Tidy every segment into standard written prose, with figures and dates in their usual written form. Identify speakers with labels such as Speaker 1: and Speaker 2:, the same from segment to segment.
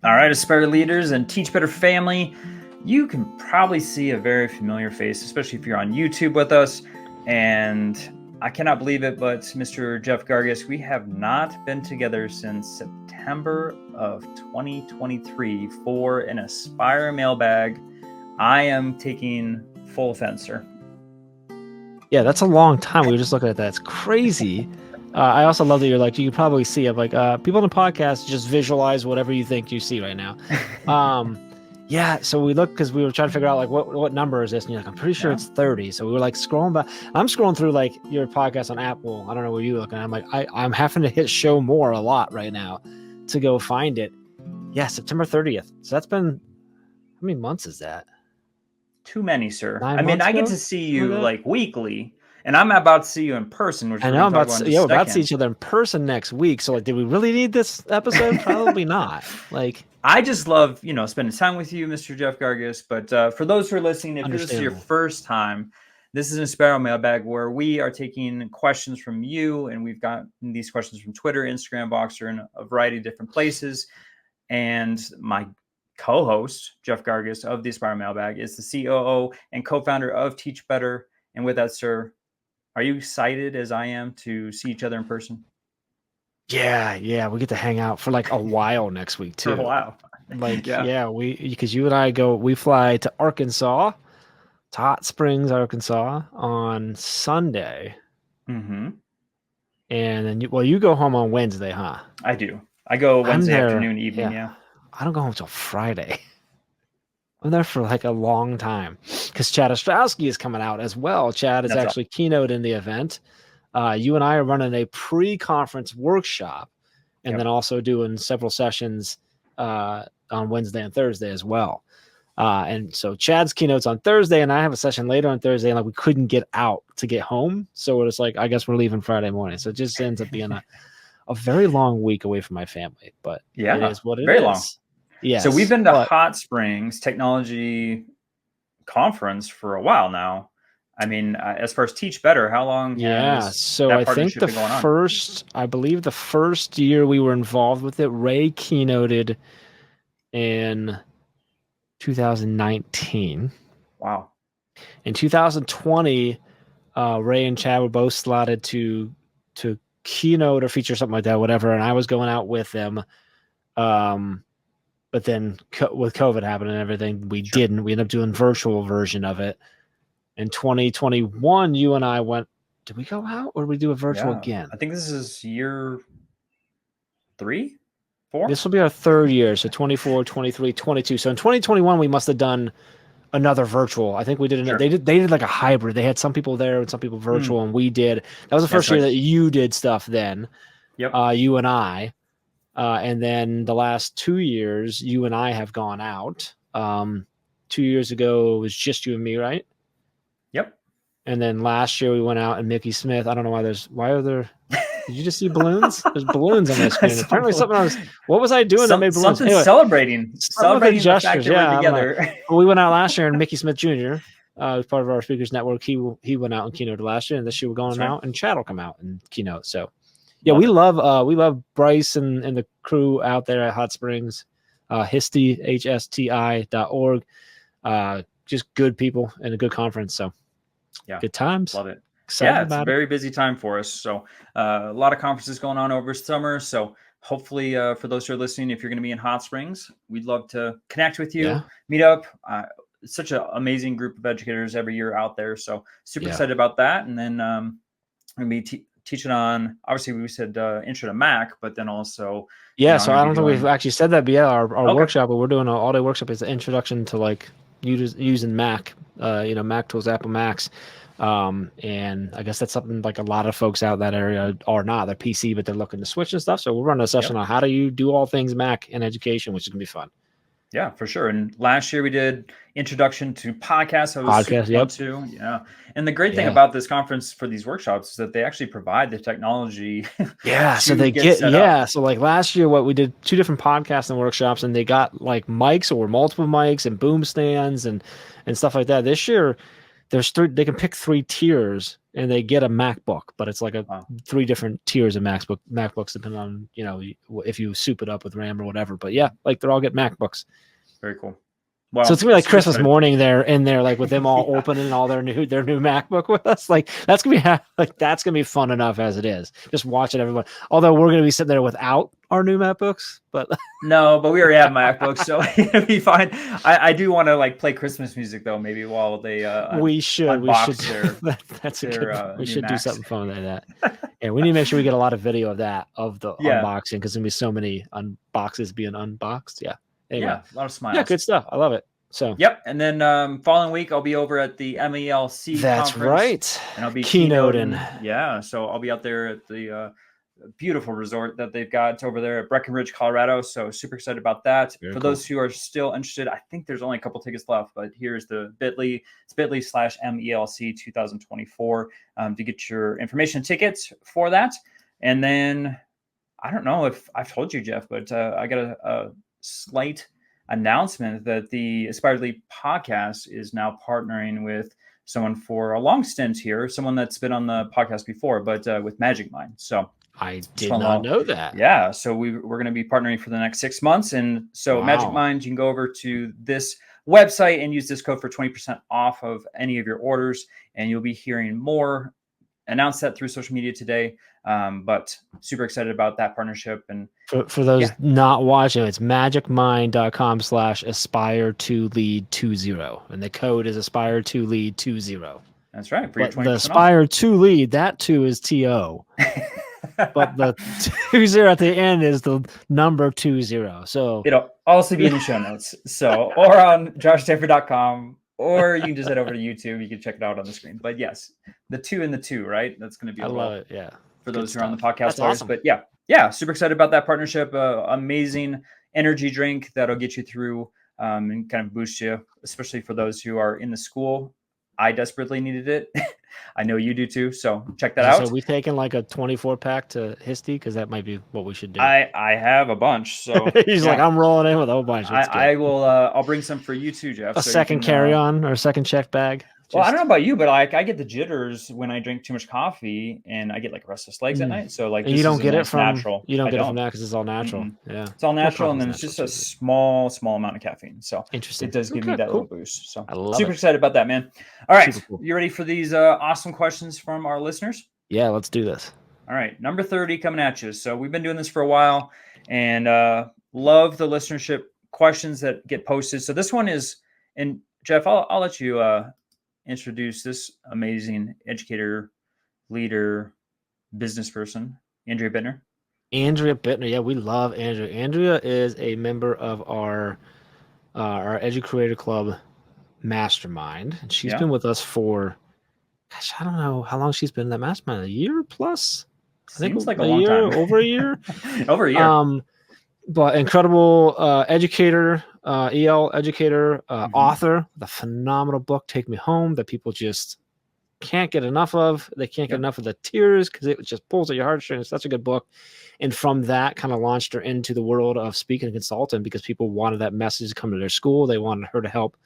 Speaker 1: All right, Aspire leaders and Teach Better family, you can probably see a very familiar face, especially if you're on YouTube with us. And I cannot believe it, but Mr. Jeff Gargas, we have not been together since September of 2023 for an Aspire Mailbag. I am taking full offense, sir.
Speaker 2: Yeah, that's a long time. We were just looking at that. It's crazy. I also love that you're like, you can probably see it. Like, people in the podcast just visualize whatever you think you see right now. Yeah, so we looked because we were trying to figure out like what number is this, and you're like, I'm pretty sure it's 30. So we were like scrolling back. I'm scrolling through like your podcast on Apple. I don't know where you're looking. I'm like, I'm having to hit show more a lot right now to go find it. Yeah, September 30th. So that's been, how many months is that?
Speaker 1: Too many, sir.
Speaker 2: 9
Speaker 1: I mean,
Speaker 2: months
Speaker 1: I get
Speaker 2: ago?
Speaker 1: to see you like weekly, and I'm about to see you in person, which
Speaker 2: I know. We're about to see each other in person next week. So, like, did we really need this episode? Probably not. Like,
Speaker 1: I just love, spending time with you, Mr. Jeff Gargas. But for those who are listening, if this is your first time, this is an Aspire Mailbag where we are taking questions from you, and we've got these questions from Twitter, Instagram, Boxer, and a variety of different places. And my co-host, Jeff Gargas of the Aspire Mailbag, is the COO and co-founder of Teach Better. And with that, sir, are you excited as I am to see each other in person?
Speaker 2: Yeah, we get to hang out for like a while next week too.
Speaker 1: For a while.
Speaker 2: Like, because you and I we fly to Arkansas, to Hot Springs, Arkansas on Sunday.
Speaker 1: Mm-hmm.
Speaker 2: And then you go home on Wednesday, huh?
Speaker 1: I do. I go Wednesday afternoon, evening, yeah.
Speaker 2: I don't go home until Friday. I'm there for like a long time because Chad Ostrowski is coming out as well. Chad is actually keynoting the event. You and I are running a pre-conference workshop and then also doing several sessions on Wednesday and Thursday as well. And so Chad's keynote's on Thursday and I have a session later on Thursday, and like we couldn't get out to get home. So it's like, I guess we're leaving Friday morning. So it just ends up being a very long week away from my family, but it is what it is.
Speaker 1: Very long.
Speaker 2: Yeah.
Speaker 1: So we've been to Hot Springs Technology Conference for a while now. I mean, as far as Teach Better, how long?
Speaker 2: So I think I believe the first year we were involved with it, Ray keynoted in 2019.
Speaker 1: Wow.
Speaker 2: In 2020, Ray and Chad were both slotted to keynote or feature something like that, whatever. And I was going out with them. But then with COVID happening and everything, we didn't. We ended up doing virtual version of it. In 2021, you and I went, did we go out or did we do a virtual again?
Speaker 1: I think this is year 3, 4.
Speaker 2: This will be our third year. So 24, 23, 22. So in 2021, we must have done another virtual. I think we did. They did like a hybrid. They had some people there and some people virtual, and we did. That was the first year that you did stuff then.
Speaker 1: Yep.
Speaker 2: You and I. And then the last 2 years, you and I have gone out. 2 years ago, it was just you and me, right?
Speaker 1: Yep.
Speaker 2: And then last year we went out, and Mickey Smith. I don't know why are there? Did you just see balloons? There's balloons on my screen. Apparently something what was I doing that made balloons?
Speaker 1: Something celebrating the gestures.
Speaker 2: Yeah,
Speaker 1: together.
Speaker 2: Well, we went out last year, and Mickey Smith Jr. Was part of our speakers network. He went out and keynoted last year, and this year we're going out, and Chad will come out and keynote. So. Yeah, we love Bryce and the crew out there at Hot Springs, HSTI.org. Just good people and a good conference. So, good times.
Speaker 1: Love it.
Speaker 2: Excited
Speaker 1: it's a very busy time for us. So, a lot of conferences going on over summer. So, hopefully, for those who are listening, if you're going to be in Hot Springs, we'd love to connect with you, meet up. It's such an amazing group of educators every year out there. So, super excited about that. And then I'm going to be teaching on, obviously we said intro to Mac, but then also
Speaker 2: so I don't think we've actually said that, but our workshop, but we're doing an all-day workshop is the introduction to like using Mac, Mac tools, Apple Macs, and I guess that's something like a lot of folks out that area are not. They're PC, but they're looking to switch and stuff. So we're running a session on how do you do all things Mac in education, which is gonna be fun.
Speaker 1: Yeah, for sure. And last year we did introduction to podcasts. That was super fun too. Yeah. And the great thing about this conference for these workshops is that they actually provide the technology.
Speaker 2: So they get So like last year, we did 2 different podcasts and workshops, and they got like mics or multiple mics and boom stands and stuff like that. This year, there's three. They can pick 3 tiers, and they get a MacBook, but it's like 3 different tiers of MacBooks, depending on if you soup it up with RAM or whatever. But yeah, like they're all get MacBooks.
Speaker 1: Very cool. Wow.
Speaker 2: So it's gonna be like Christmas morning there in there, like with them all opening all their new MacBook with us. Like that's gonna be fun enough as it is. Just watching everyone. Although we're gonna be sitting there without our new MacBooks, but
Speaker 1: no, but we already have MacBooks, so it'll be fine. I do want to like play Christmas music though, maybe while they
Speaker 2: we should that's a good. We should do something fun like that. Yeah, we need to make sure we get a lot of video of that the unboxing, because there's gonna be so many unboxes being unboxed. Yeah. Anyway.
Speaker 1: Yeah, a lot of smiles.
Speaker 2: Yeah, good stuff. I love it. So
Speaker 1: yep, and then following week I'll be over at the MELC.
Speaker 2: That's
Speaker 1: conference,
Speaker 2: right.
Speaker 1: And I'll be
Speaker 2: keynoting.
Speaker 1: Yeah, so I'll be out there at the beautiful resort that they've got over there at Breckenridge, Colorado. So super excited about that. For those who are still interested, I think there's only a couple tickets left, but here's the bit.ly. It's bit.ly/MELC 2024 to get your information tickets for that. And then I don't know if I've told you, Jeff, but I got a slight announcement that the Aspire Lead podcast is now partnering with someone for a long stint here, someone that's been on the podcast before, but with Magic Mind. So
Speaker 2: I did not know that.
Speaker 1: Yeah. So we're going to be partnering for the next 6 months. And so Magic Mind, you can go over to this website and use this code for 20% off of any of your orders. And you'll be hearing more. Announce that through social media today. But super excited about that partnership. And
Speaker 2: for those not watching, it's magicmind.com/aspire2lead20. And the code is aspire2lead20.
Speaker 1: That's right.
Speaker 2: For your 20% the Aspire 2 lead, that 2 is TO. But the 20 at the end is the number 20. So
Speaker 1: it'll also be in the show notes. So, or on joshstanford.com, or you can just head over to YouTube. You can check it out on the screen. But yes, the 2 and the 2, right? That's going to be
Speaker 2: I love it. Yeah.
Speaker 1: For those who are on the podcast.
Speaker 2: Awesome.
Speaker 1: But yeah, super excited about that partnership. Amazing energy drink that'll get you through and kind of boost you, especially for those who are in the school. I desperately needed it. I know you do too. So check that out.
Speaker 2: So we taking like a 24-pack to Histy, because that might be what we should do.
Speaker 1: I have a bunch. So
Speaker 2: he's like, I'm rolling in with a whole bunch.
Speaker 1: I will. I'll bring some for you too, Jeff.
Speaker 2: A second carry-on or a second check bag.
Speaker 1: Well, I don't know about you, but I get the jitters when I drink too much coffee, and I get like restless legs at night. So like,
Speaker 2: you don't get it from
Speaker 1: natural.
Speaker 2: You don't get it from that because it's all natural. Mm-hmm. Yeah,
Speaker 1: it's all natural, and then it's just a small amount of caffeine. So
Speaker 2: interesting.
Speaker 1: It does give me that little boost. So
Speaker 2: I love
Speaker 1: super excited about that, man. All right, you ready for these awesome questions from our listeners?
Speaker 2: Yeah, let's do this.
Speaker 1: All right, number 30 coming at you. So we've been doing this for a while, and love the listenership questions that get posted. So this one is, and Jeff, I'll let you introduce this amazing educator, leader, business person, Andrea Bitner.
Speaker 2: Andrea Bitner. Yeah, we love Andrea. Andrea is a member of our Edu Club mastermind. And she's been with us for, gosh, I don't know how long she's been in that mastermind. A year plus?
Speaker 1: Seems like a long time.
Speaker 2: Over a year?
Speaker 1: Over a year.
Speaker 2: But incredible educator, EL educator, author, the phenomenal book, Take Me Home, that people just can't get enough of. They can't get enough of the tears because it just pulls at your heartstrings. It's such a good book. And from that kind of launched her into the world of speaking and consulting, because people wanted that message to come to their school. They wanted her to help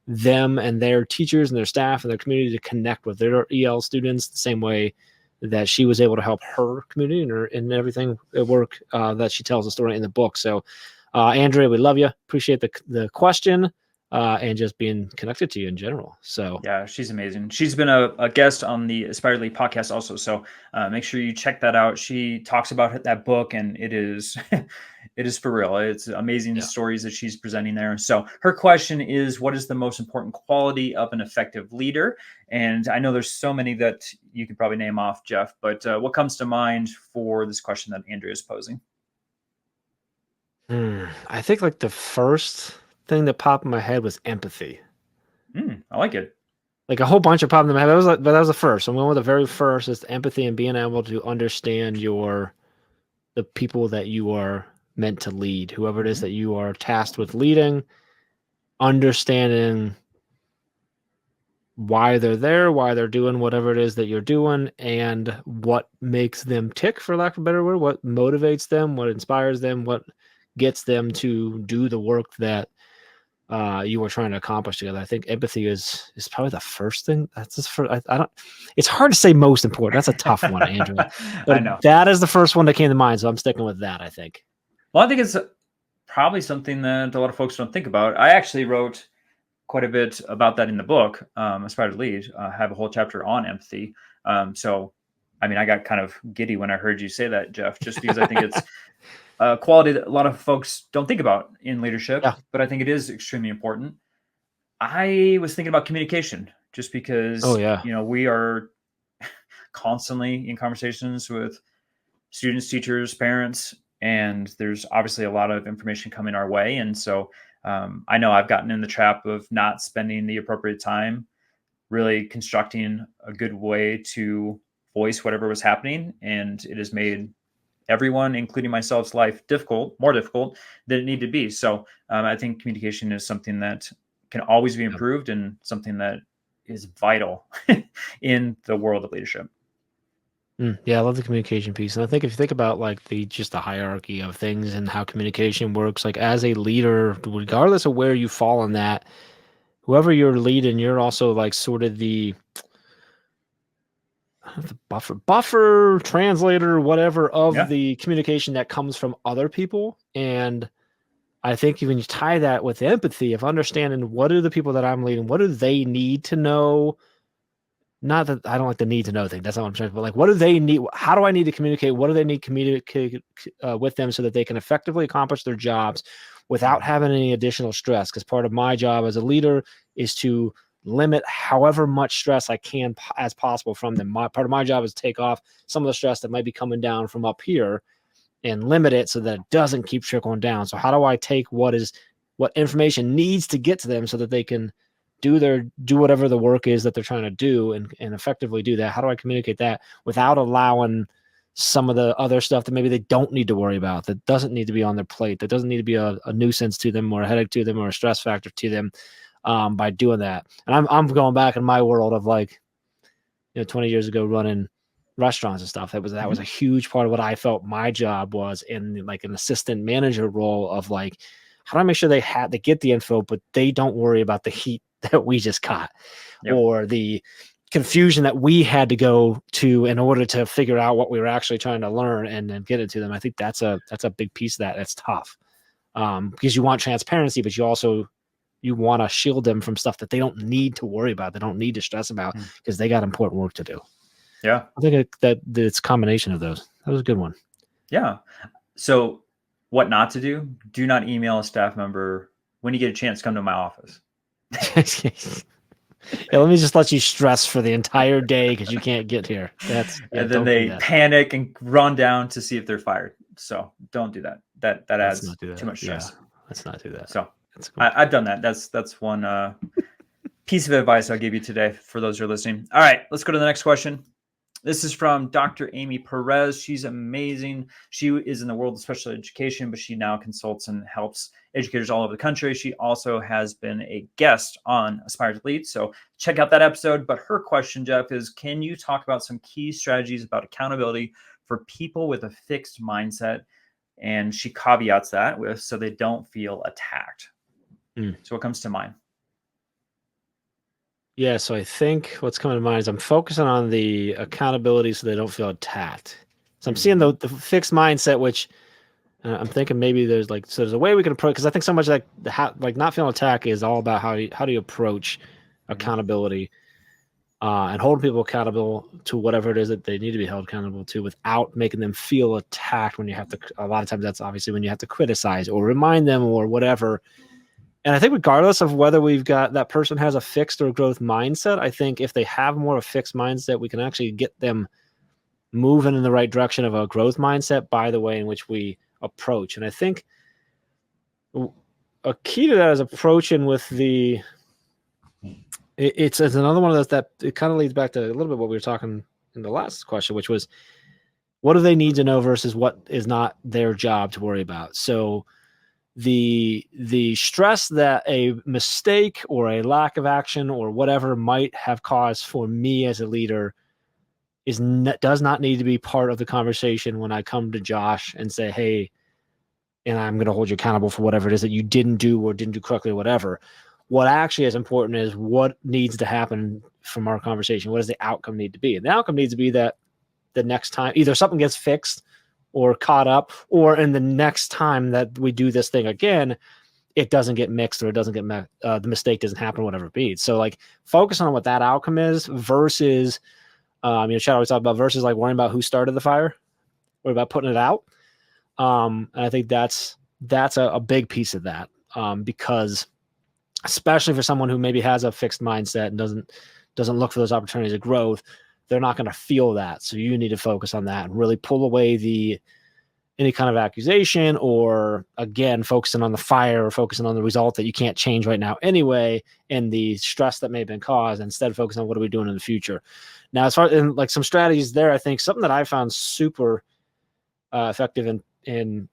Speaker 2: them and their teachers and their staff and their community to connect with their EL students the same way that she was able to help her community and everything at work that she tells the story in the book. So, Andrea, we love you. Appreciate the question and just being connected to you in general. So
Speaker 1: yeah, she's amazing. She's been a guest on the Aspire Lead podcast also. So make sure you check that out. She talks about that book, and it is it is for real. It's amazing stories that she's presenting there. So her question is, what is the most important quality of an effective leader? And I know there's so many that you could probably name off, Jeff, but what comes to mind for this question that Andrea is posing?
Speaker 2: I think like the first thing that popped in my head was empathy.
Speaker 1: I like it.
Speaker 2: Like a whole bunch of popped in my head. But that was the first. I'm going with the very first is empathy and being able to understand the people that you are meant to lead, whoever it is that you are tasked with leading, understanding why they're there, why they're doing whatever it is that you're doing, and what makes them tick, for lack of a better word, what motivates them, what inspires them, what gets them to do the work that you were trying to accomplish together. I think empathy is probably the first thing. That's just for I don't. It's hard to say most important. That's a tough one, Andrea. But
Speaker 1: I know
Speaker 2: that is the first one that came to mind, so I'm sticking with that. I think.
Speaker 1: Well, I think it's probably something that a lot of folks don't think about. I actually wrote quite a bit about that in the book, Aspire to Lead. I have a whole chapter on empathy. So, I mean, I got kind of giddy when I heard you say that, Jeff, just because I think it's a quality that a lot of folks don't think about in leadership,
Speaker 2: Yeah.
Speaker 1: but I think it is extremely important. I was thinking about communication just because, we are constantly in conversations with students, teachers, parents, and there's obviously a lot of information coming our way. And so I know I've gotten in the trap of not spending the appropriate time really constructing a good way to voice whatever was happening. And it has made everyone, including myself's life, more difficult than it needed to be. So I think communication is something that can always be improved and something that is vital in the world of leadership.
Speaker 2: Yeah, I love the communication piece. And I think if you think about like the hierarchy of things and how communication works, like as a leader, regardless of where you fall in that, whoever you're leading, you're also like sort of the buffer, translator, whatever of the communication that comes from other people. And I think when you tie that with empathy of understanding what are the people that I'm leading, what do they need to know? Not that I don't like the need to know thing. That's not what I'm saying. But like, what do they need? How do I need to communicate? What do they need to communicate with them so that they can effectively accomplish their jobs without having any additional stress? Because part of my job as a leader is to limit however much stress I can as possible from them. Part of my job is to take off some of the stress that might be coming down from up here and limit it so that it doesn't keep trickling down. So how do I take what information needs to get to them so that they can do whatever the work is that they're trying to do and effectively do that? How do I communicate that without allowing some of the other stuff that maybe they don't need to worry about, that doesn't need to be on their plate, that doesn't need to be a nuisance to them or a headache to them or a stress factor to them by doing that? And I'm going back in my world of like, 20 years ago running restaurants and stuff. That was a huge part of what I felt my job was in like an assistant manager role of like, how do I make sure they get the info, but they don't worry about the heat that we just caught or the confusion that we had to go to in order to figure out what we were actually trying to learn and then get it to them. I think that's a big piece of that. That's tough because you want transparency, but you want to shield them from stuff that they don't need to worry about. They don't need to stress about because they got important work to do.
Speaker 1: Yeah.
Speaker 2: I think that it's a combination of those. That was a good one.
Speaker 1: Yeah. So what not to do? Do not email a staff member when you get a chance, come to my office.
Speaker 2: Let me just let you stress for the entire day because you can't get here.
Speaker 1: And then they panic and run down to see if they're fired. So don't do that. That adds too much stress.
Speaker 2: Yeah, let's not do that.
Speaker 1: So I've done that. That's one piece of advice I'll give you today for those who are listening. All right, let's go to the next question. This is from Dr. Amy Perez. She's amazing. She is in the world of special education, but she now consults and helps educators all over the country. She also has been a guest on Aspire to Lead. So check out that episode. But her question, Jeff, is can you talk about some key strategies about accountability for people with a fixed mindset? And she caveats that with so they don't feel attacked. So what comes to mind?
Speaker 2: Yeah, so I think what's coming to mind is I'm focusing on the accountability so they don't feel attacked. So I'm seeing the fixed mindset, which I'm thinking maybe there's a way we can approach, because I think so much like not feeling attacked is all about how do you approach accountability and holding people accountable to whatever it is that they need to be held accountable to without making them feel attacked when you have to. A lot of times that's obviously when you have to criticize or remind them or whatever. And I think regardless of whether we've got that person has a fixed or growth mindset, I think if they have more of a fixed mindset, we can actually get them moving in the right direction of a growth mindset by the way in which we approach. And I think a key to that is approaching with it's another one of those that it kind of leads back to a little bit what we were talking in the last question, which was what do they need to know versus what is not their job to worry about. So the stress that a mistake or a lack of action or whatever might have caused for me as a leader does not need to be part of the conversation when I come to Josh and say, hey, and I'm going to hold you accountable for whatever it is that you didn't do or didn't do correctly or whatever. What actually is important is what needs to happen from our conversation. What does the outcome need to be? And the outcome needs to be that the next time either something gets fixed or caught up, or in the next time that we do this thing again, it doesn't get mixed or it doesn't get the mistake doesn't happen, whatever it be. So like focus on what that outcome is versus, Chad always talk about versus like worrying about who started the fire or about putting it out. And I think that's a big piece of that, because especially for someone who maybe has a fixed mindset and doesn't look for those opportunities of growth, they're not going to feel that. So you need to focus on that and really pull away any kind of accusation, or again, focusing on the fire or focusing on the result that you can't change right now anyway, and the stress that may have been caused, instead of focusing on what are we doing in the future. Now, as far as like some strategies there, I think something that I found super effective in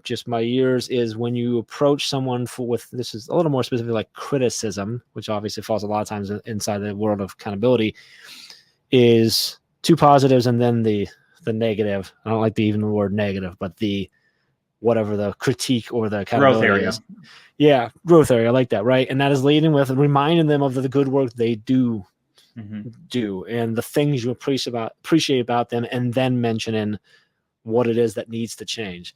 Speaker 2: just my years is when you approach someone with, this is a little more specific, like criticism, which obviously falls a lot of times inside the world of accountability, is 2 positives and then the negative. I don't like even the word negative, but the whatever the critique or the accountability
Speaker 1: growth area
Speaker 2: is. Yeah, growth area. I like that, right? And that is leading with reminding them of the good work they do and the things you appreciate about them, and then mentioning what it is that needs to change.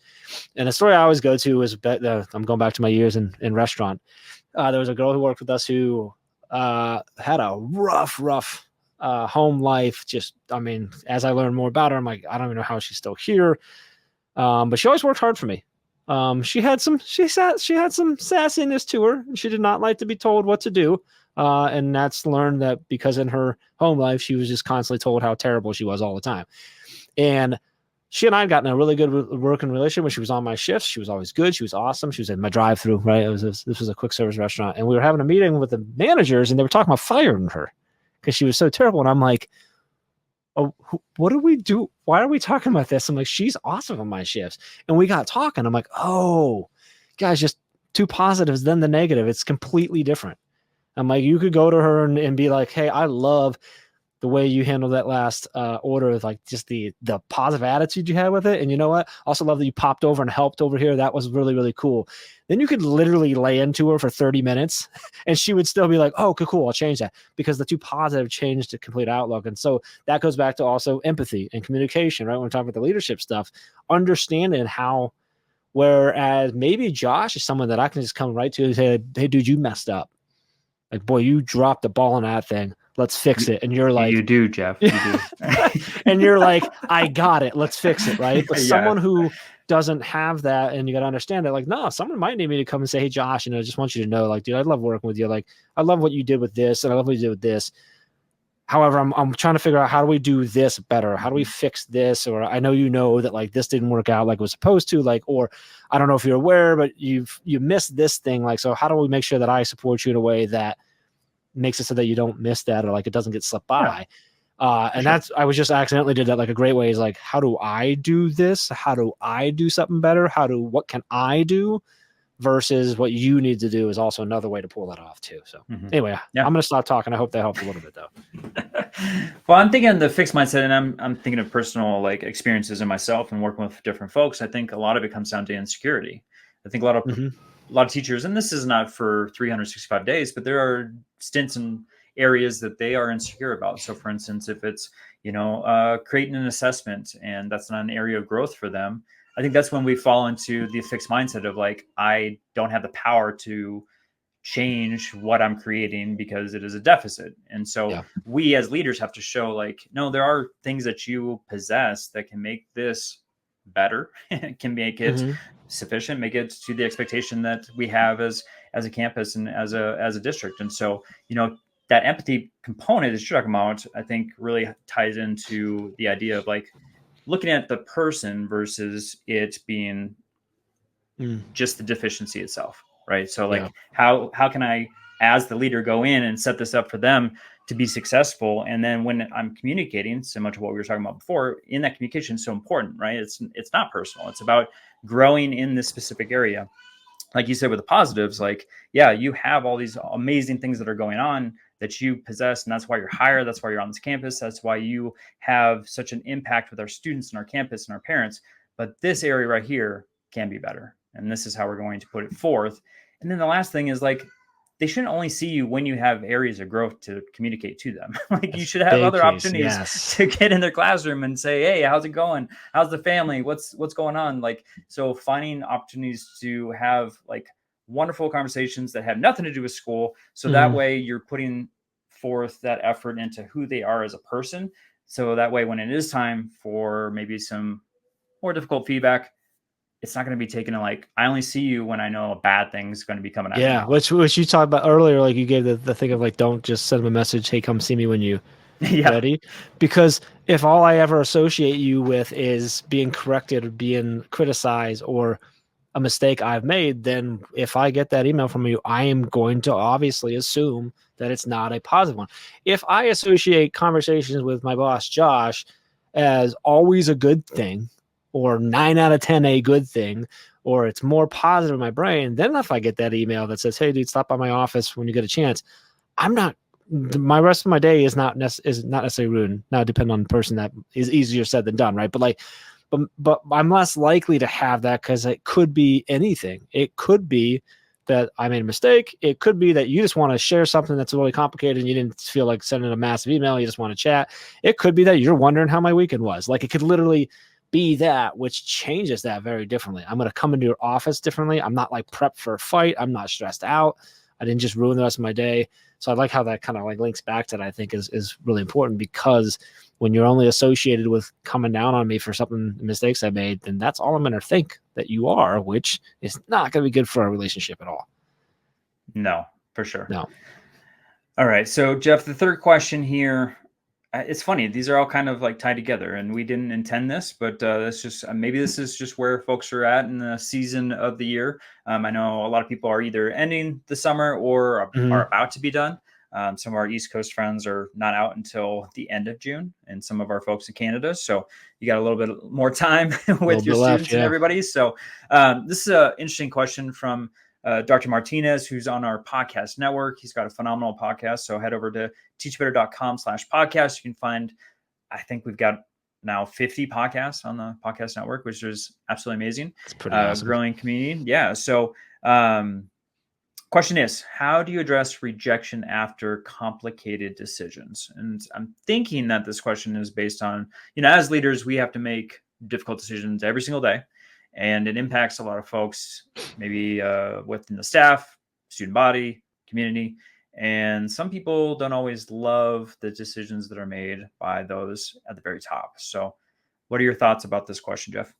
Speaker 2: And a story I always go to is I'm going back to my years in restaurant. There was a girl who worked with us who had a rough home life. Just, as I learned more about her, I'm like, I don't even know how she's still here. But she always worked hard for me. She had some sassiness to her, and she did not like to be told what to do. And that's learned that because in her home life, she was just constantly told how terrible she was all the time. And she and I had gotten a really good working relationship when she was on my shifts. She was always good. She was awesome. She was in my drive-through, right? This was a quick service restaurant. And we were having a meeting with the managers, and they were talking about firing her because she was so terrible. And I'm like, oh, what do we do? Why are we talking about this? I'm like, she's awesome on my shifts. And we got talking. I'm like, oh, guys, just 2 positives, then the negative. It's completely different. I'm like, you could go to her and be like, hey, I love the way you handled that last order, with like just the positive attitude you had with it. And you know what? Also love that you popped over and helped over here. That was really, really cool. Then you could literally lay into her for 30 minutes and she would still be like, oh, cool, I'll change that, because the 2 positive changed the complete outlook. And so that goes back to also empathy and communication, right? When we're talking about the leadership stuff, understanding how, whereas maybe Josh is someone that I can just come right to and say, hey, dude, you messed up. Like, boy, you dropped the ball on that thing. Let's fix it. And you're like,
Speaker 1: you do, Jeff. You do.
Speaker 2: And you're like, I got it. Let's fix it. Right. But someone who doesn't have that, and you got to understand that, like, no, someone might need me to come and say, hey, Josh, I just want you to know, like, dude, I love working with you. Like, I love what you did with this, and I love what you did with this. However, I'm trying to figure out, how do we do this better? How do we fix this? Or I know that like this didn't work out like it was supposed to, like, or I don't know if you're aware, but you missed this thing. Like, so how do we make sure that I support you in a way that makes it so that you don't miss that, or like it doesn't get slipped by? And that's, I was just accidentally did that. Like a great way is like, how do I do this? How do I do something better? What can I do? Versus what you need to do is also another way to pull that off too. So anyway, I'm going to stop talking. I hope that helped a little bit though.
Speaker 1: Well, I'm thinking the fixed mindset, and I'm thinking of personal like experiences in myself and working with different folks. I think a lot of it comes down to insecurity. I think a lot of teachers, and this is not for 365 days, but there are stints and areas that they are insecure about. So for instance, if it's, creating an assessment and that's not an area of growth for them, I think that's when we fall into the fixed mindset of like, I don't have the power to change what I'm creating because it is a deficit. And so we as leaders have to show like, no, there are things that you possess that can make this better, can make it sufficient, make it to the expectation that we have as a campus and as a district. And so, that empathy component that you're talking about, I think really ties into the idea of like looking at the person versus it being just the deficiency itself. Right. So like how can I, as the leader, go in and set this up for them to be successful? And then when I'm communicating, so much of what we were talking about before, in that communication is so important, right? It's not personal. It's about growing in this specific area. Like you said, with the positives, like, you have all these amazing things that are going on that you possess. And that's why you're hired. That's why you're on this campus. That's why you have such an impact with our students and our campus and our parents. But this area right here can be better. and this is how we're going to put it forth. And then the last thing is like, they shouldn't only see you when you have areas of growth to communicate to them. Like you should have other opportunities to get in their classroom and say, hey, how's it going? How's the family? What's going on? Like, so finding opportunities to have like wonderful conversations that have nothing to do with school. So that way you're putting forth that effort into who they are as a person. So that way, when it is time for maybe some more difficult feedback, it's not going to be taken to like, I only see you when I know a bad thing's going to be coming out.
Speaker 2: Yeah, which you talked about earlier, like you gave the thing of like, don't just send them a message, hey, come see me when you ready. Because if all I ever associate you with is being corrected or being criticized or a mistake I've made, then if I get that email from you, I am going to obviously assume that it's not a positive one. If I associate conversations with my boss, Josh, as always a good thing, or 9 out of 10 a good thing, or it's more positive in my brain, then if I get that email that says, hey, dude, stop by my office when you get a chance, my rest of my day is not necessarily ruined. Now, depending on the person, that is easier said than done, right? But like, but I'm less likely to have that because it could be anything. It could be that I made a mistake. It could be that you just want to share something that's really complicated and you didn't feel like sending a massive email. You just want to chat. It could be that you're wondering how my weekend was. Like it could literally be that, which changes that very differently. I'm going to come into your office differently. I'm not like prepped for a fight. I'm not stressed out. I didn't just ruin the rest of my day. So I like how that kind of like links back to that. I think is really important, because when you're only associated with coming down on me for something, mistakes I made, then that's all I'm going to think that you are, which is not going to be good for our relationship at all.
Speaker 1: No, for sure.
Speaker 2: No.
Speaker 1: All right. So Jeff, the third question here, it's funny. These are all kind of like tied together, and we didn't intend this, but that's just maybe this is just where folks are at in the season of the year. I know a lot of people are either ending the summer or are about to be done. Some of our East Coast friends are not out until the end of June, and some of our folks in Canada. So you got a little bit more time with your students and everybody. So this is an interesting question from Dr. Martinez, who's on our podcast network. He's got a phenomenal podcast. So head over to teachbetter.com/podcast. You can find, I think we've got now 50 podcasts on the podcast network, which is absolutely amazing.
Speaker 2: It's pretty awesome.
Speaker 1: Growing community. Yeah. So question is, how do you address rejection after complicated decisions? And I'm thinking that this question is based on, as leaders, we have to make difficult decisions every single day. And it impacts a lot of folks, maybe within the staff, student body, community. And some people don't always love the decisions that are made by those at the very top. So what are your thoughts about this question, Jeff?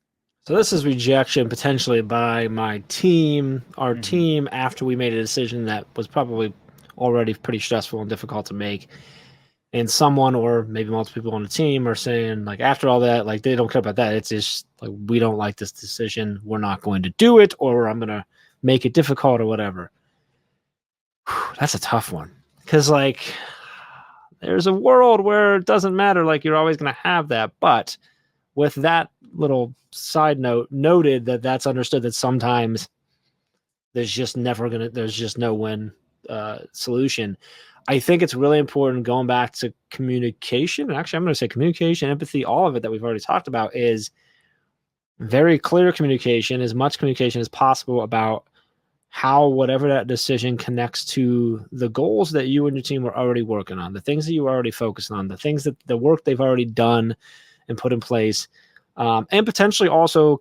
Speaker 2: So this is rejection potentially by my team, our team, after we made a decision that was probably already pretty stressful and difficult to make. And someone, or maybe multiple people on the team, are saying, like, after all that, like, they don't care about that. It's just like, we don't like this decision. We're not going to do it, or I'm going to make it difficult or whatever. That's a tough one, because like, there's a world where it doesn't matter. Like, you're always going to have that. But with that little side note noted, that's understood that sometimes there's just no win solution. I think it's really important, going back to communication. Actually, I'm going to say communication, empathy, all of it that we've already talked about, is very clear communication, as much communication as possible about how whatever that decision connects to the goals that you and your team were already working on, the things that you were already focused on, the work they've already done and put in place, and potentially also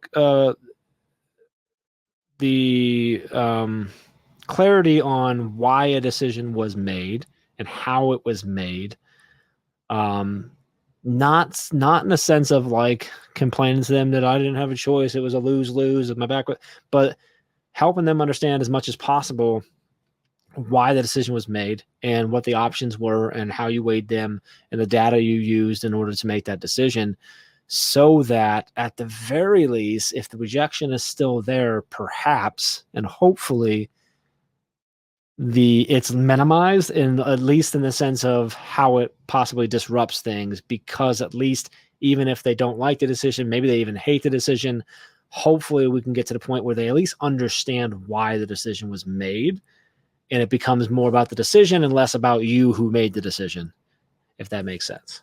Speaker 2: the clarity on why a decision was made and how it was made. Not in a sense of like complaining to them that I didn't have a choice, it was a lose-lose of my back, but helping them understand as much as possible why the decision was made and what the options were and how you weighed them and the data you used in order to make that decision, so that at the very least, if the rejection is still there, perhaps, and hopefully, it's minimized, in at least in the sense of how it possibly disrupts things, because at least even if they don't like the decision, maybe they even hate the decision, hopefully we can get to the point where they at least understand why the decision was made, and it becomes more about the decision and less about you who made the decision, if that makes sense.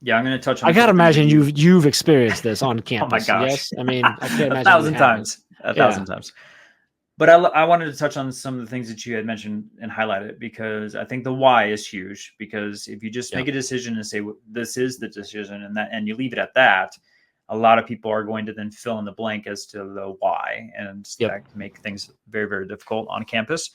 Speaker 1: Yeah, I'm going to touch on.
Speaker 2: I gotta imagine you've experienced this on campus.
Speaker 1: Oh my gosh!
Speaker 2: Yes, I mean, I can't imagine
Speaker 1: 1,000 times. 1,000 times. But I wanted to touch on some of the things that you had mentioned and highlight it, because I think the why is huge. Because if you just make a decision and say, this is the decision, and you leave it at that, a lot of people are going to then fill in the blank as to the why. And that can make things very, very difficult on campus.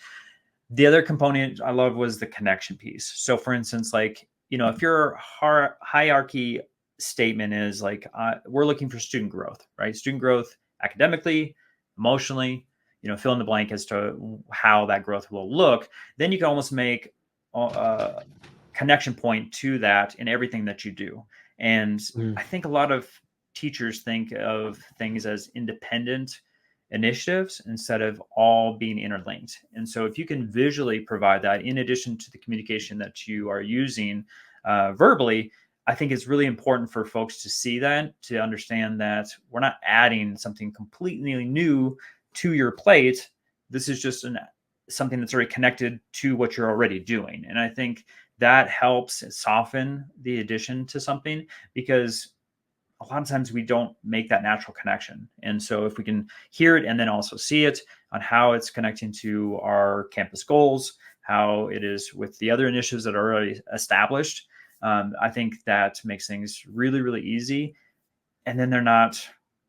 Speaker 1: The other component I love was the connection piece. So for instance, like, if your hierarchy statement is like, we're looking for student growth, right? Student growth academically, emotionally, fill in the blank as to how that growth will look. Then you can almost make a connection point to that in everything that you do. And I think a lot of teachers think of things as independent initiatives instead of all being interlinked. And so if you can visually provide that in addition to the communication that you are using verbally, I think it's really important for folks to see that, to understand that we're not adding something completely new to your plate. This is just something that's already connected to what you're already doing. And I think that helps soften the addition to something, because a lot of times we don't make that natural connection. And so if we can hear it and then also see it on how it's connecting to our campus goals, how it is with the other initiatives that are already established, I think that makes things really, really easy. And then they're not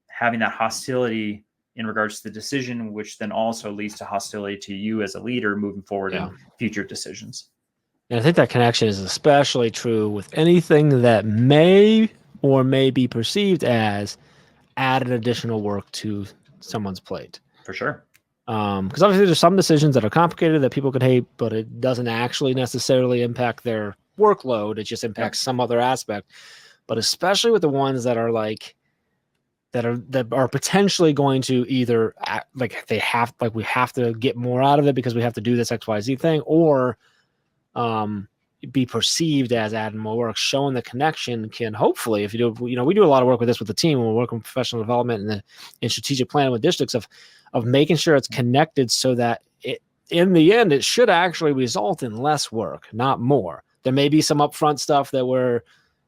Speaker 1: having that hostility in regards to the decision, which then also leads to hostility to you as a leader moving forward in future decisions.
Speaker 2: And I think that connection is especially true with anything that may or may be perceived as added additional work to someone's plate.
Speaker 1: For sure.
Speaker 2: Because obviously there's some decisions that are complicated that people could hate, but it doesn't actually necessarily impact their workload. It just impacts some other aspect. But especially with the ones that are like, that are potentially going to either we have to get more out of it because we have to do this XYZ thing, or be perceived as adding more work. Showing the connection can hopefully, if you do, we do a lot of work with this with the team when we're working with professional development and in strategic planning with districts of making sure it's connected so that in the end, it should actually result in less work, not more. There may be some upfront stuff that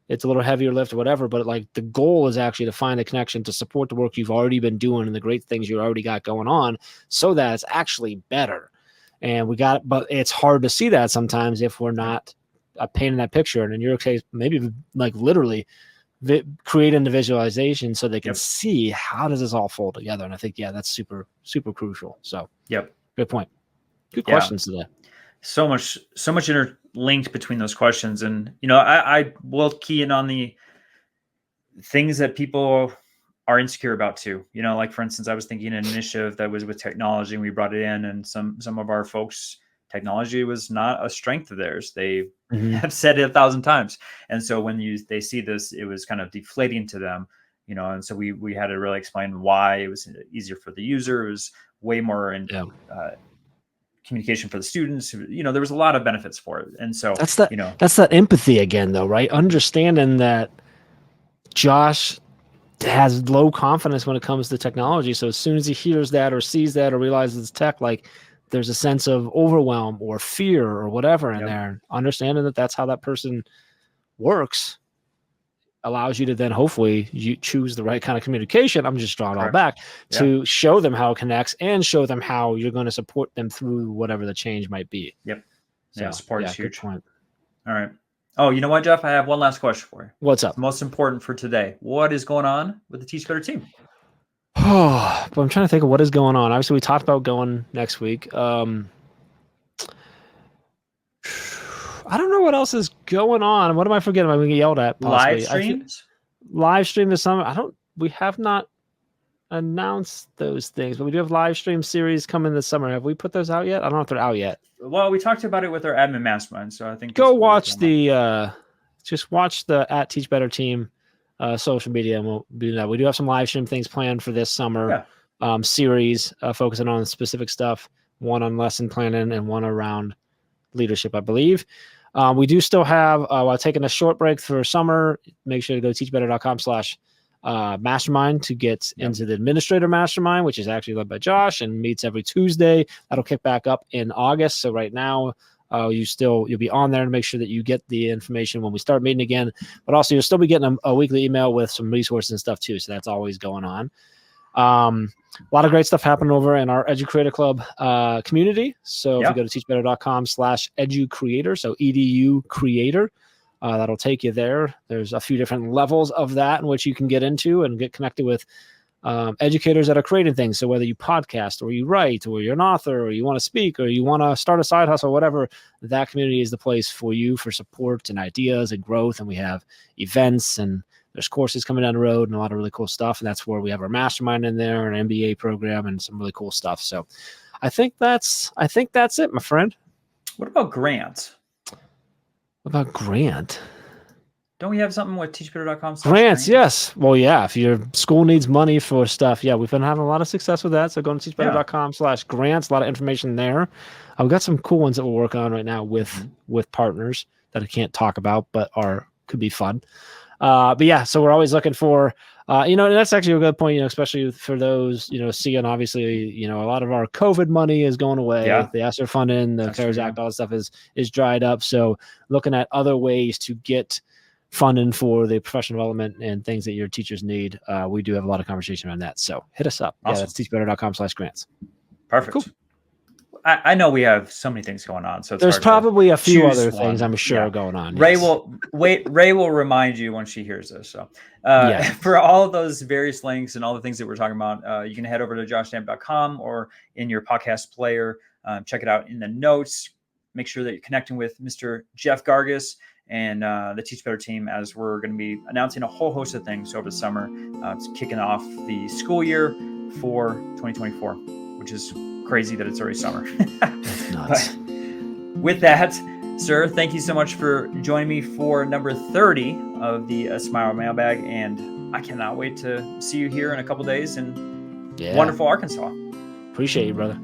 Speaker 2: it's a little heavier lift or whatever, but like the goal is actually to find a connection to support the work you've already been doing and the great things you already got going on, so that it's actually better. And but it's hard to see that sometimes if we're not painting that picture. And in your case, maybe like literally creating the visualization so they can see how does this all fold together. And I think, that's super, super crucial. So good point. Good questions today.
Speaker 1: So much interlinked between those questions. And, I will key in on the things that people are insecure about too. Like for instance, I was thinking an initiative that was with technology, and we brought it in, and some of our folks, technology was not a strength of theirs. They have said it 1,000 times. And so when they see this, it was kind of deflating to them, and so we had to really explain why it was easier for the user. It was way more in communication for the students. There was a lot of benefits for it. And so
Speaker 2: that's that empathy again, though, right? Understanding that Josh has low confidence when it comes to technology. So as soon as he hears that or sees that or realizes it's tech, like there's a sense of overwhelm or fear or whatever in there. Understanding that that's how that person works allows you to then hopefully you choose the right kind of communication. I'm just drawing all back to show them how it connects and show them how you're going to support them through whatever the change might be.
Speaker 1: Support is huge. Good point. All right. Oh, you know what, Jeff? I have one last question for you.
Speaker 2: What's up?
Speaker 1: Most important for today. What is going on with the Teach Better team?
Speaker 2: Oh, but I'm trying to think of what is going on. Obviously, we talked about going next week. I don't know what else is going on. What am I forgetting? Am I going to get yelled at? Possibly.
Speaker 1: Live streams?
Speaker 2: Live stream this summer. We have not announced those things, but we do have live stream series coming this summer. Have we put those out yet? I don't know if they're out yet.
Speaker 1: Well, we talked about it with our admin mastermind, so I think
Speaker 2: go watch just watch the @TeachBetterTeam social media, and we'll do that. We do have some live stream things planned for this summer. Series focusing on specific stuff. One on lesson planning and one around leadership, I believe. We do still have, while taking a short break for summer, make sure to go to teachbetter.com/mastermind to get into the administrator mastermind, which is actually led by Josh and meets every Tuesday. That'll kick back up in August. So right now, you'll be on there to make sure that you get the information when we start meeting again. But also, you'll still be getting a weekly email with some resources and stuff too. So that's always going on. A lot of great stuff happening over in our Educreator Club community. So if you go to teachbetter.com/educreator, so EDU creator, that'll take you there. There's a few different levels of that in which you can get into and get connected with educators that are creating things. So whether you podcast or you write or you're an author or you want to speak or you want to start a side hustle, whatever, that community is the place for you for support and ideas and growth. And we have events and there's courses coming down the road and a lot of really cool stuff. And that's where we have our mastermind in there, an MBA program, and some really cool stuff. So I think that's it, my friend.
Speaker 1: What about grants?
Speaker 2: What about Grant?
Speaker 1: Don't we have something with teachbetter.com?
Speaker 2: Grants, yes. Well, yeah, if your school needs money for stuff, yeah, we've been having a lot of success with that. So go to teachbetter.com/grants, a lot of information there. I've got some cool ones that we're working on right now with partners that I can't talk about, but could be fun. But yeah, so we're always looking for, and that's actually a good point, especially for those, seeing obviously, a lot of our COVID money is going away.
Speaker 1: Yeah.
Speaker 2: The ESSER funding, the CARES Act, all that stuff is dried up. So looking at other ways to get funding for the professional development and things that your teachers need. We do have a lot of conversation around that. So hit us up. Awesome. Yeah, that's teachbetter.com/grants.
Speaker 1: Perfect. Cool. I know we have so many things going on, so
Speaker 2: there's probably a few other things I'm sure going on.
Speaker 1: Ray will remind you when she hears this. So for all of those various links and all the things that we're talking about, you can head over to joshstamp.com or in your podcast player. Check it out in the notes. Make sure that you're connecting with Mr. Jeff Gargas and the Teach Better team, as we're going to be announcing a whole host of things over the summer. It's kicking off the school year for 2024, which is crazy that it's already summer.
Speaker 2: That's nuts.
Speaker 1: But with that, sir, thank you so much for joining me for number 30 of the Aspire Mailbag, and I cannot wait to see you here in a couple days in wonderful Arkansas.
Speaker 2: Appreciate you, brother.